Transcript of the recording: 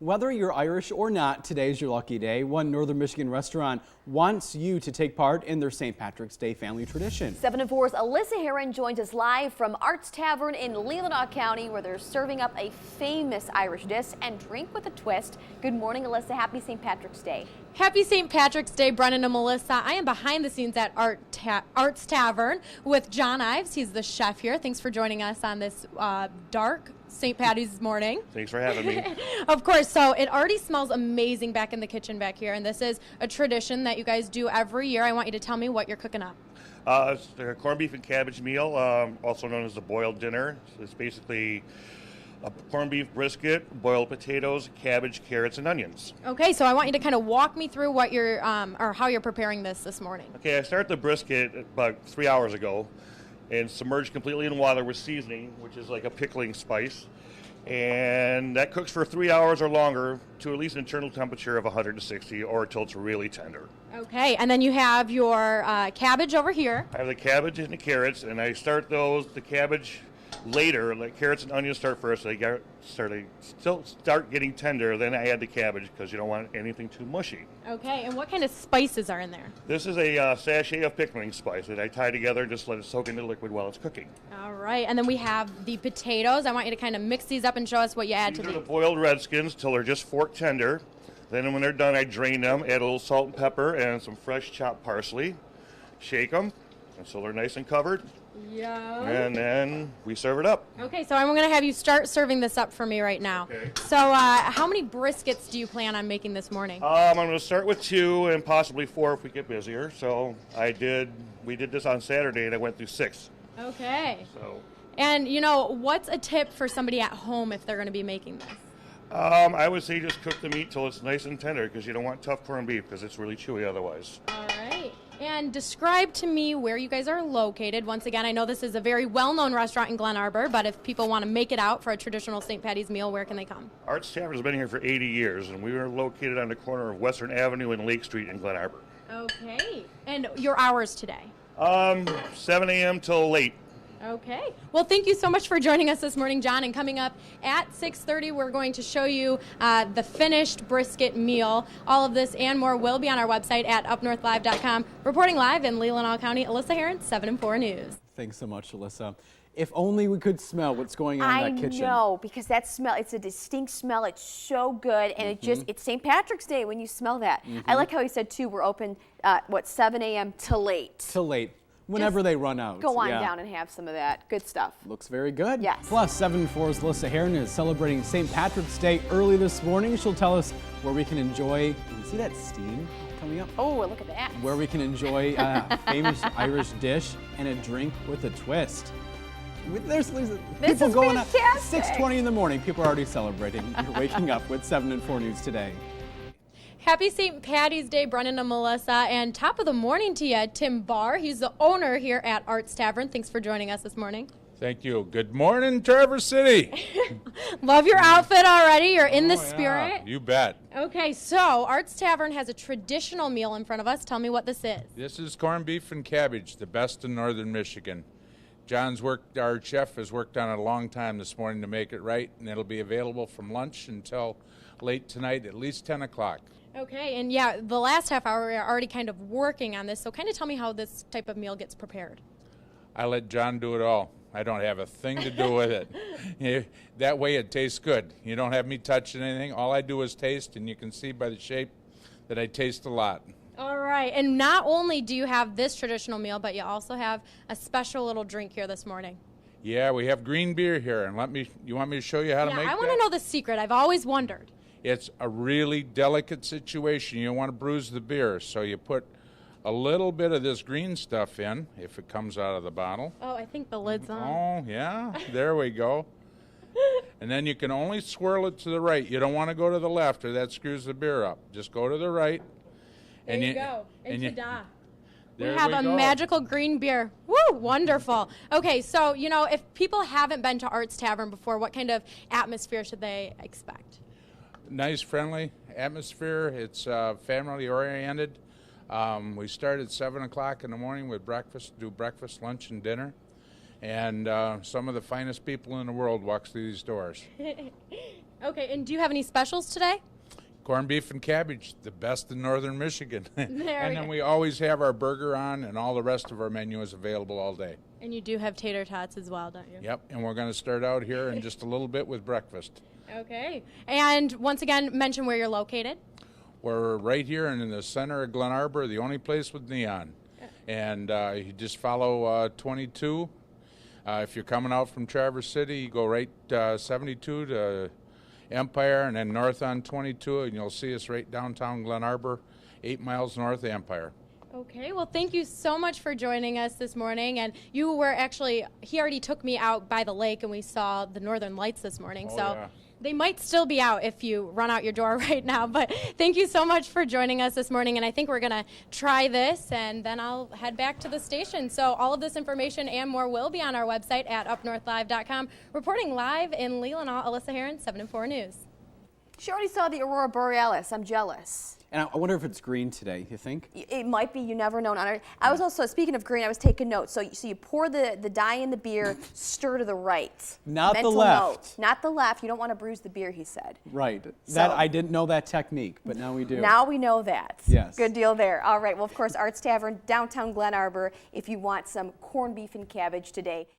Whether you're Irish or not, today's your lucky day. One Northern Michigan restaurant wants you to take part in their St. Patrick's Day family tradition. 7 and 4's Alyssa Heron joins us live from Arts Tavern in Leelanau County, where they're serving up a famous Irish dish and drink with a twist. Good morning, Alyssa. Happy St. Patrick's Day. Happy St. Patrick's Day, Brennan and Melissa. I am behind the scenes at Arts Tavern with John Ives. He's the chef here. Thanks for joining us on this dark St. Patty's morning. Thanks for having me. Of course. So it already smells amazing back in the kitchen back here, and this is a tradition that you guys do every year. I want you to tell me what you're cooking up. It's the corned beef and cabbage meal, also known as the boiled dinner. So it's basically a corned beef brisket, boiled potatoes, cabbage, carrots, and onions. Okay, so I want you to kind of walk me through what you're, or how you're preparing this morning. Okay, I started the brisket about 3 hours ago and submerged completely in water with seasoning, which is like a pickling spice. And that cooks for 3 hours or longer to at least an internal temperature of 160 or until it's really tender. Okay, and then you have your cabbage over here. I have the cabbage and the carrots, and I start the cabbage later. Like carrots and onions start first. They still start getting tender. Then I add the cabbage because you don't want anything too mushy. Okay, and what kind of spices are in there? This is a sachet of pickling spice that I tie together and just let it soak into liquid while it's cooking. All right, and then we have the potatoes. I want you to kind of mix these up and show us what you add to These are these. the boiled redskins till they're just fork tender. Then when they're done, I drain them, add a little salt and pepper and some fresh chopped parsley. Shake them until they're nice and covered. Yeah. And then we serve it up. Okay, so I'm going to have you start serving this up for me right now. Okay. So how many briskets do you plan on making this morning? I'm going to start with 2 and possibly 4 if we get busier. So we did this on Saturday and I went through 6. Okay. So. And, what's a tip for somebody at home if they're going to be making this? I would say just cook the meat till it's nice and tender because you don't want tough corned beef because it's really chewy otherwise. All right. And describe to me where you guys are located. Once again, I know this is a very well-known restaurant in Glen Arbor, but if people want to make it out for a traditional St. Patty's meal, where can they come? Arts Tavern has been here for 80 years, and we are located on the corner of Western Avenue and Lake Street in Glen Arbor. Okay. And your hours today? 7 a.m. till late. Okay. Well, thank you so much for joining us this morning, John. And coming up at 6:30, we're going to show you the finished brisket meal. All of this and more will be on our website at UpNorthLive.com. Reporting live in Leelanau County, Alyssa Heron, 7 and 4 News. Thanks so much, Alyssa. If only we could smell what's going on in that kitchen. I know, because that smell, it's a distinct smell. It's so good, and it's St. Patrick's Day when you smell that. I like how he said, too, we're open, 7 a.m. till late. Till late. Whenever they run out. Go on down and have some of that. Good stuff. Looks very good. Yes. Plus, 7 and 4's Alyssa Heron is celebrating St. Patrick's Day early this morning. She'll tell us where we can enjoy, can you see that steam coming up? Oh, look at that. Where we can enjoy a famous Irish dish and a drink with a twist. There's people going up 6:20 in the morning. People are already celebrating. You're waking up with 7 and 4 News today. Happy St. Patty's Day, Brennan and Melissa, and top of the morning to you, Tim Barr. He's the owner here at Arts Tavern. Thanks for joining us this morning. Thank you. Good morning, Traverse City. Love your outfit already. You're in the spirit. You bet. Okay, so Arts Tavern has a traditional meal in front of us. Tell me what this is. This is corned beef and cabbage, the best in northern Michigan. Our chef has worked on it a long time this morning to make it right, and it'll be available from lunch until late tonight, at least 10 o'clock. Okay, and yeah, the last half hour we are already kind of working on this, so kind of tell me how this type of meal gets prepared. I let John do it all. I don't have a thing to do with it. That way it tastes good. You don't have me touching anything. All I do is taste, and you can see by the shape that I taste a lot. All right, and not only do you have this traditional meal, but you also have a special little drink here this morning. Yeah, we have green beer here, and you want me to show you how to make that? Yeah, I want to know the secret. I've always wondered. It's a really delicate situation. You don't want to bruise the beer, so you put a little bit of this green stuff in, if it comes out of the bottle. Oh, I think the lid's on. Oh, yeah, there we go. And then you can only swirl it to the right. You don't want to go to the left, or that screws the beer up. Just go to the right. There you go. And ta-da. We There have we a go. magical green beer. Woo, wonderful. Okay, so, if people haven't been to Arts Tavern before, what kind of atmosphere should they expect? Nice, friendly atmosphere. It's family-oriented. We start at 7 o'clock in the morning with breakfast, do breakfast, lunch, and dinner. And some of the finest people in the world walks through these doors. Okay, and do you have any specials today? Corned beef and cabbage, the best in northern Michigan. And we then go. we always have our burger on, and all the rest of our menu is available all day. And you do have tater tots as well, don't you? Yep, and we're going to start out here in just a little bit with breakfast. Okay. And once again, mention where you're located. We're right here and in the center of Glen Arbor, the only place with neon. And you just follow 22. If you're coming out from Traverse City, you go right 72 to Empire and then north on 22, and you'll see us right downtown Glen Arbor, 8 miles north of Empire. Okay, well, thank you so much for joining us this morning. And you were actually, he already took me out by the lake and we saw the northern lights this morning. Oh, so yeah. they might still be out if you run out your door right now. But thank you so much for joining us this morning. And I think we're going to try this and then I'll head back to the station. So all of this information and more will be on our website at UpNorthLive.com. Reporting live in Leelanau, Alyssa Heron, 7 and 4 News. She already saw the Aurora Borealis. I'm jealous. And I wonder if it's green today, you think? It might be. You never know. I was also, speaking of green, I was taking notes. So you pour the dye in the beer, stir to the right. Not the Mental left. note. Not the left. You don't want to bruise the beer, he said. Right. So- I didn't know that technique, but now we do. Now we know that. Yes. Good deal there. All right. Well, of course, Arts Tavern, downtown Glen Arbor, if you want some corned beef and cabbage today.